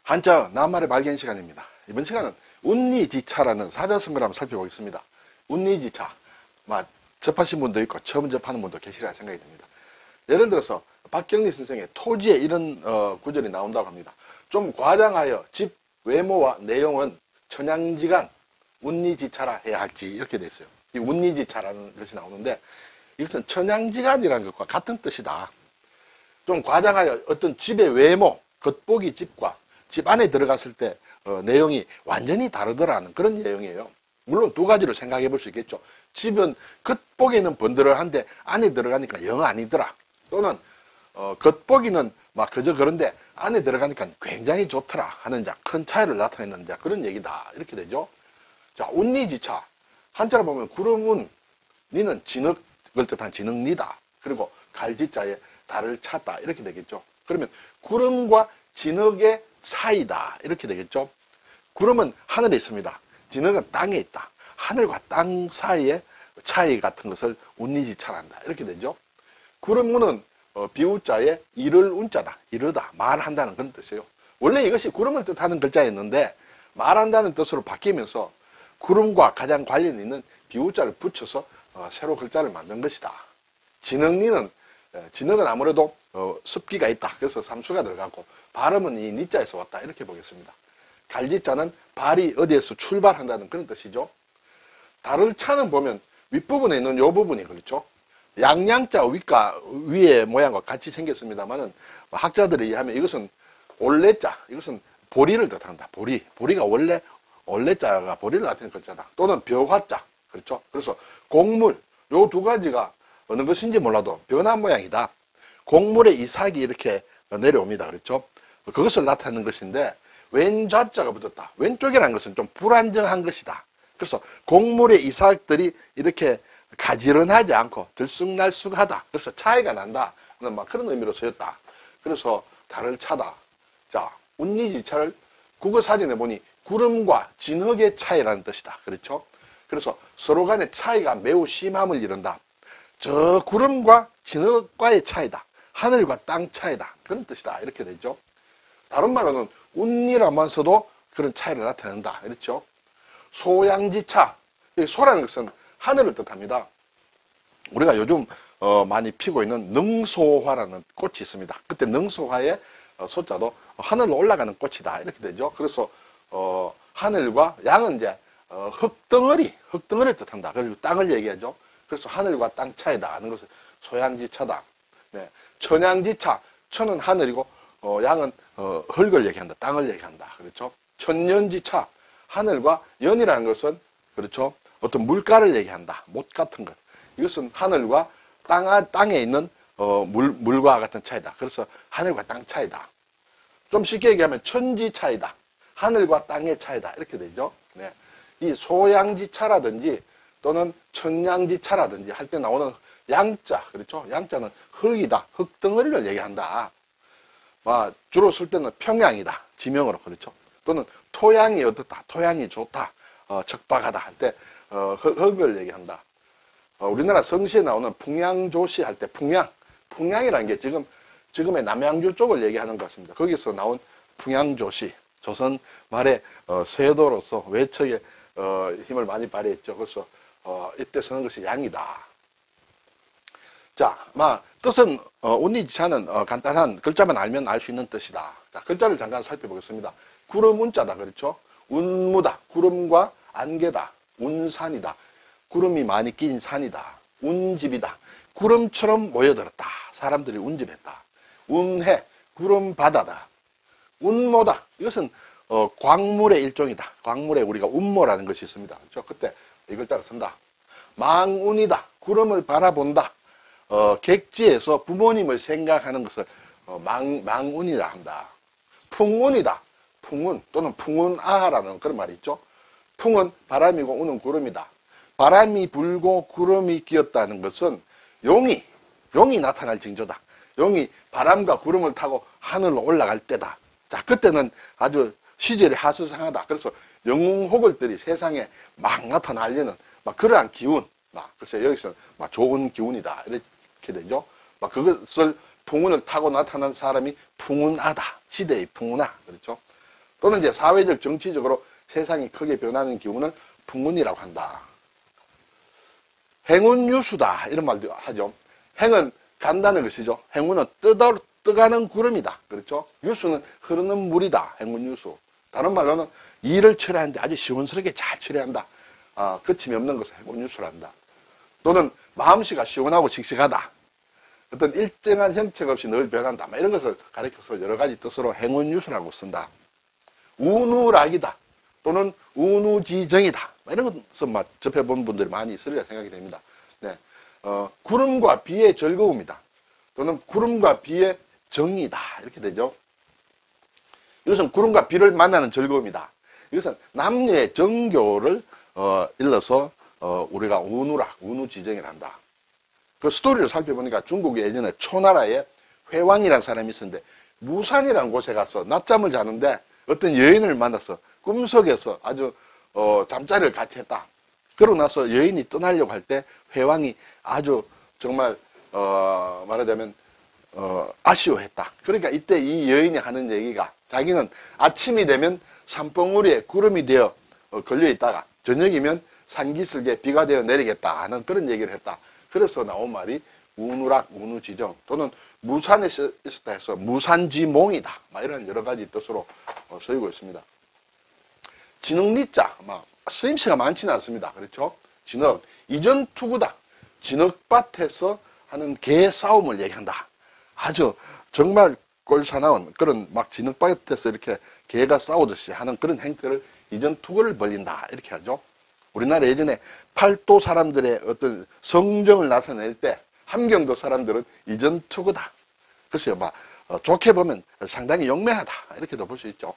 한자 낱말의 발견 시간입니다. 이번 시간은 운니지차라는 사자성어를 한번 살펴보겠습니다. 운니지차, 접하신 분도 있고 처음 접하는 분도 계시리라 생각이 듭니다. 예를 들어서 박경리 선생의 토지에 이런 구절이 나온다고 합니다. 좀 과장하여 집 외모와 내용은 천양지간 운니지차라 해야 할지 이렇게 돼 있어요. 이 운니지차라는 것이 나오는데 이것은 천양지간이라는 것과 같은 뜻이다. 좀 과장하여 어떤 집의 외모, 겉보기 집과 집 안에 들어갔을 때 내용이 완전히 다르더라는 그런 내용이에요. 물론 두 가지로 생각해 볼 수 있겠죠. 집은 겉보기는 번들어한데 안에 들어가니까 영 아니더라. 또는 겉보기는 그저 그런데 안에 들어가니까 굉장히 좋더라 하는 큰 차이를 나타내는 그런 얘기다. 이렇게 되죠. 자, 운니지차. 한자로 보면 구름운, 니는 진흙을 뜻한 진흙니다. 그리고 갈지자에 달을 찼다. 이렇게 되겠죠. 그러면 구름과 진흙의 사이다. 이렇게 되겠죠. 구름은 하늘에 있습니다. 진흙은 땅에 있다. 하늘과 땅 사이의 차이 같은 것을 운니지차란다. 이렇게 되죠. 구름운은 비우자에 이를 운자다. 이르다. 말한다는 그런 뜻이에요. 원래 이것이 구름을 뜻하는 글자였는데 말한다는 뜻으로 바뀌면서 구름과 가장 관련 있는 비우자를 붙여서 새로 글자를 만든 것이다. 진흙니는 진흙은 아무래도 습기가 있다. 그래서 삼수가 들어가고 발음은 이 니자에서 왔다. 이렇게 보겠습니다. 갈지자는 발이 어디에서 출발한다는 그런 뜻이죠. 달을 차는 보면 윗부분에 있는 이 부분이 그렇죠. 양양자 위의 모양과 같이 생겼습니다만은 학자들이 의하면 이것은 올레자, 이것은 보리를 뜻한다. 보리가 원래 올레자가 보리를 나타내는 글자다. 또는 벼화자, 그렇죠. 그래서 곡물, 요 두 가지가 어느 것인지 몰라도 변화 모양이다. 곡물의 이삭이 이렇게 내려옵니다. 그렇죠. 그것을 나타내는 것인데 왼좌자가 붙었다. 왼쪽이라는 것은 좀 불안정한 것이다. 그래서 곡물의 이삭들이 이렇게 가지런하지 않고 들쑥날쑥하다. 그래서 차이가 난다. 그런 의미로 쓰였다. 그래서 달을 차다. 자, 운니지차를 국어사전에 보니 구름과 진흙의 차이라는 뜻이다. 그렇죠? 그래서 서로 간의 차이가 매우 심함을 이룬다. 저 구름과 진흙과의 차이다. 하늘과 땅 차이다. 그런 뜻이다. 이렇게 되죠. 다른 말로는 운니라면서도 그런 차이를 나타낸다. 그렇죠? 소양지차. 소라는 것은 하늘을 뜻합니다. 우리가 요즘 많이 피고 있는 능소화라는 꽃이 있습니다. 그때 능소화의 소자도 하늘로 올라가는 꽃이다. 이렇게 되죠. 그래서 하늘과 양은 이제 흙덩어리를 뜻한다. 그리고 땅을 얘기하죠. 그래서 하늘과 땅 차이다 하는 것을 소양지차다. 네. 천양지차. 천은 하늘이고 양은 흙을 얘기한다. 땅을 얘기한다. 그렇죠? 천년지차. 하늘과 연이라는 것은 그렇죠. 어떤 물가를 얘기한다. 못 같은 것. 이것은 하늘과 땅에 있는 물과 같은 차이다. 그래서 하늘과 땅 차이다. 좀 쉽게 얘기하면 천지 차이다. 하늘과 땅의 차이다. 이렇게 되죠. 네. 이 소양지차라든지 또는 천양지차라든지 할 때 나오는 양자, 그렇죠? 양자는 흙이다. 흙덩어리를 얘기한다. 주로 쓸 때는 평양이다. 지명으로, 그렇죠? 또는 토양이 어떻다. 토양이 좋다. 적박하다 할 때 흙을 얘기한다. 우리나라 성시에 나오는 풍양조시 할 때 풍양이라는 게 지금의 남양주 쪽을 얘기하는 것 같습니다. 거기서 나온 풍양조시, 조선 말의 세도로서 외척에 힘을 많이 발휘했죠. 그래서 이때 쓰는 것이 양이다. 자, 뜻은 운니지차는 간단한 글자만 알면 알 수 있는 뜻이다. 자, 글자를 잠깐 살펴보겠습니다. 구름 운자다. 그렇죠? 운무다. 구름과 안개다. 운산이다. 구름이 많이 낀 산이다. 운집이다. 구름처럼 모여들었다. 사람들이 운집했다. 운해. 구름 바다다. 운모다. 이것은 광물의 일종이다. 광물에 우리가 운모라는 것이 있습니다. 그렇죠? 그때 이 글자를 쓴다. 망운이다. 구름을 바라본다. 객지에서 부모님을 생각하는 것을 망운이라 한다. 풍운이다. 풍운 또는 풍운아라는 그런 말이 있죠. 풍은 바람이고 운은 구름이다. 바람이 불고 구름이 끼었다는 것은 용이 나타날 징조다. 용이 바람과 구름을 타고 하늘로 올라갈 때다. 자, 그때는 아주 시절이 하수상하다. 그래서 영웅호걸들이 세상에 막 나타나려는 그러한 기운. 글쎄 여기서는 좋은 기운이다. 이렇게 되죠. 그것을 풍운을 타고 나타난 사람이 풍운하다. 시대의 풍운하. 그렇죠. 또는 이제 사회적, 정치적으로 세상이 크게 변하는 기운을 풍운이라고 한다. 행운유수다. 이런 말도 하죠. 행은 간다는 것이죠. 행운은 떠가는 구름이다. 그렇죠? 유수는 흐르는 물이다. 행운유수. 다른 말로는 일을 처리하는데 아주 시원스럽게 잘 처리한다. 거침이 없는 것을 행운유수란다. 또는 마음씨가 시원하고 씩씩하다. 어떤 일정한 형체가 없이 늘 변한다. 이런 것을 가리켜서 여러 가지 뜻으로 행운유수라고 쓴다. 운우락이다. 또는 운우지정이다. 이런 것을 접해본 분들이 많이 있으리라 생각이 됩니다. 네. 구름과 비의 즐거움이다. 또는 구름과 비의 정이다. 이렇게 되죠. 이것은 구름과 비를 만나는 즐거움이다. 이것은 남녀의 정교를 일러서 우리가 운우락, 운우지정이라 한다. 그 스토리를 살펴보니까 중국에 예전에 초나라에 회왕이라는 사람이 있었는데 무산이라는 곳에 가서 낮잠을 자는데 어떤 여인을 만나서 꿈속에서 아주 잠자리를 같이 했다. 그러고 나서 여인이 떠나려고 할 때 회왕이 아주 정말 말하자면 아쉬워했다. 그러니까 이때 이 여인이 하는 얘기가 자기는 아침이 되면 산봉우리에 구름이 되어 걸려있다가 저녁이면 산기슭에 비가 되어 내리겠다 하는 그런 얘기를 했다. 그래서 나온 말이 운우락, 운우지정 또는 무산에 있었다 해서 무산지몽이다. 이런 여러 가지 뜻으로 쓰이고 있습니다. 진흙리자, 쓰임새가 많지는 않습니다. 그렇죠? 진흙, 이전투구다. 진흙밭에서 하는 개 싸움을 얘기한다. 아주 정말 꼴사나운 그런 진흙밭에서 이렇게 개가 싸우듯이 하는 그런 행태를 이전투구를 벌린다. 이렇게 하죠. 우리나라 예전에 팔도 사람들의 어떤 성정을 나타낼 때 함경도 사람들은 이전투구다. 글쎄요, 좋게 보면 상당히 영매하다. 이렇게도 볼 수 있죠.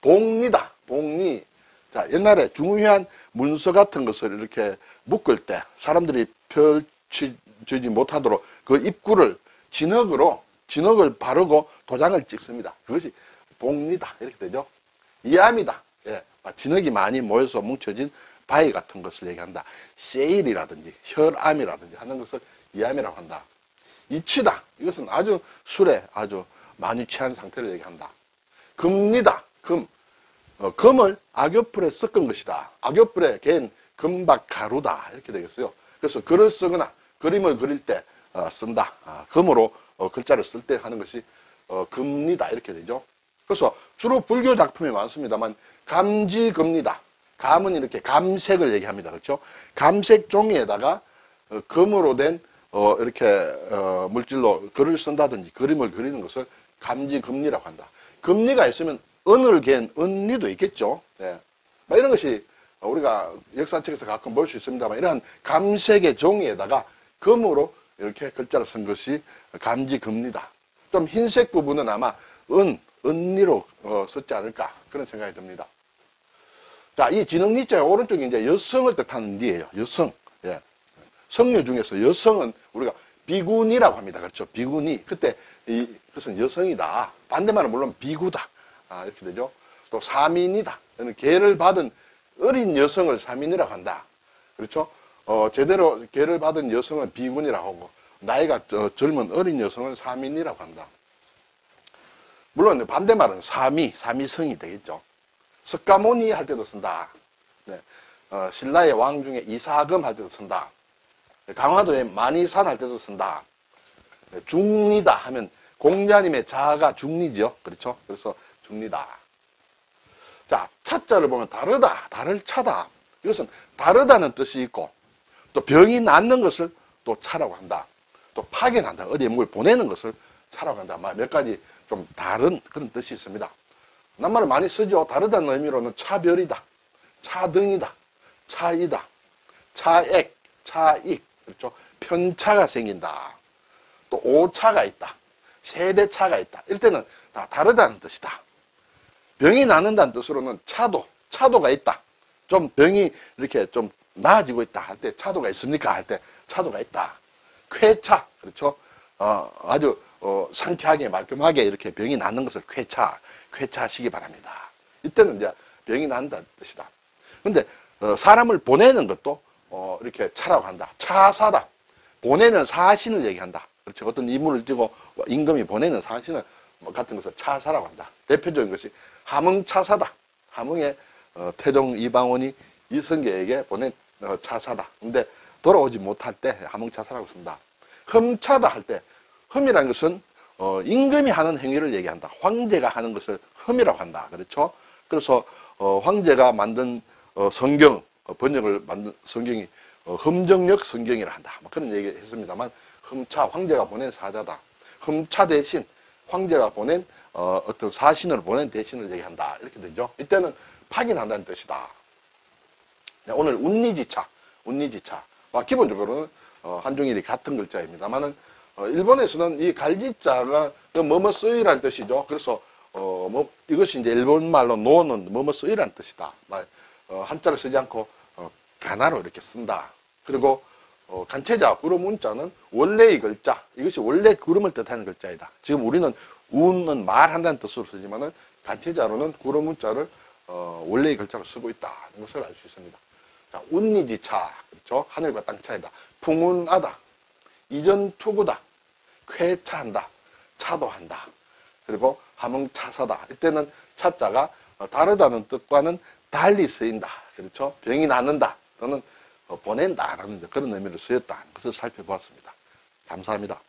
봉리다. 봉리. 자, 옛날에 중요한 문서 같은 것을 이렇게 묶을 때 사람들이 펼치지 못하도록 그 입구를 진흙을 바르고 도장을 찍습니다. 그것이 봉리다. 이렇게 되죠. 이암이다. 예, 진흙이 많이 모여서 뭉쳐진 바위 같은 것을 얘기한다. 세일이라든지 혈암이라든지 하는 것을 이암이라고 한다. 이치다. 이것은 아주 술에 아주 많이 취한 상태를 얘기한다. 금리다. 금을 악교풀에 섞은 것이다. 악교풀에 갠 금박 가루다. 이렇게 되겠어요. 그래서 글을 쓰거나 그림을 그릴 때 쓴다. 금으로 글자를 쓸 때 하는 것이 금리다. 이렇게 되죠. 그래서 주로 불교 작품이 많습니다만 감지금리다. 감은 이렇게 감색을 얘기합니다. 그렇죠? 감색 종이에다가 금으로 된 이렇게 물질로 글을 쓴다든지 그림을 그리는 것을 감지금리라고 한다. 금리가 있으면 은을 갠 은리도 있겠죠. 네. 이런 것이 우리가 역사책에서 가끔 볼 수 있습니다만 이러한 감색의 종이에다가 금으로 이렇게 글자를 쓴 것이 감지금리다. 좀 흰색 부분은 아마 은리로 썼지 않을까 그런 생각이 듭니다. 자, 이 진흙리자의 오른쪽이 이제 여성을 뜻하는 리예요. 여성. 예. 성류 중에서 여성은 우리가 비구니라고 합니다. 그렇죠? 비구니. 그때 그것은 여성이다. 반대말은 물론 비구다. 이렇게 되죠. 또 사민이다. 계를 받은 어린 여성을 사민이라고 한다. 그렇죠? 제대로 계를 받은 여성은 비군이라고 하고 나이가 젊은 어린 여성을 사민이라고 한다. 물론 반대말은 사미성이 되겠죠. 석가모니 할 때도 쓴다. 네. 신라의 왕 중에 이사금 할 때도 쓴다. 강화도의 만이산 할 때도 쓴다. 네. 중리다 하면 공자님의 자아가 중리죠. 그렇죠? 그래서 중리다. 자, 차자를 보면 다르다, 다를 차다. 이것은 다르다는 뜻이 있고 또 병이 낫는 것을 또 차라고 한다. 또 파견한다. 어디에 뭘 보내는 것을 차라고 한다. 몇 가지 좀 다른 그런 뜻이 있습니다. 낱말을 많이 쓰죠. 다르다는 의미로는 차별이다, 차등이다, 차이다, 차액, 차익, 그렇죠? 편차가 생긴다. 또 오차가 있다. 세대차가 있다. 이럴 때는 다 다르다는 뜻이다. 병이 낫는다는 뜻으로는 차도가 있다. 좀 병이 이렇게 좀 나아지고 있다 할 때 차도가 있습니까? 할 때 차도가 있다. 쾌차, 그렇죠? 아주 상쾌하게 말끔하게 이렇게 병이 낫는 것을 쾌차하시기 바랍니다. 이때는 이제 병이 난다는 뜻이다. 근데 사람을 보내는 것도 이렇게 차라고 한다. 차사다. 보내는 사신을 얘기한다. 그렇죠? 어떤 임무를 띄고 임금이 보내는 사신을 같은 것을 차사라고 한다. 대표적인 것이 함흥차사다. 함흥의 태종 이방원이 이성계에게 보낸 차사다. 근데 돌아오지 못할 때 함흥차사라고 씁니다. 흠차다 할 때 흠이라는 것은 임금이 하는 행위를 얘기한다. 황제가 하는 것을 흠이라고 한다. 그렇죠? 그래서 황제가 만든 성경 번역을 만든 성경이 흠정역 성경이라 한다. 뭐 그런 얘기 했습니다만 흠차 황제가 보낸 사자다. 흠차 대신 황제가 보낸 어떤 사신으로 보낸 대신을 얘기한다. 이렇게 되죠. 이때는 파견한다는 뜻이다. 네, 오늘 운니지차 기본적으로는 한중일이 같은 글자입니다만은 일본에서는 이 갈지자가 뭐뭐 쓰이라는 뜻이죠. 그래서 이것이 이제 일본말로 노는 뭐뭐 쓰이라는 뜻이다. 한자를 쓰지 않고 가나로 이렇게 쓴다. 그리고 간체자 구름 운자는 원래의 글자, 이것이 원래 구름을 뜻하는 글자이다. 지금 우리는 운은 말한다는 뜻으로 쓰지만은 간체자로는 구름 운자를 원래의 글자로 쓰고 있다는 것을 알 수 있습니다. 자, 운니지차, 그렇죠? 하늘과 땅 차이다. 풍운하다, 이전투구다, 쾌차한다, 차도한다. 그리고 함흥차사다. 이때는 차자가 다르다는 뜻과는 달리 쓰인다. 그렇죠? 병이 낫는다 또는 보낸다라는 그런 의미를 쓰였다는 것을 살펴보았습니다. 감사합니다.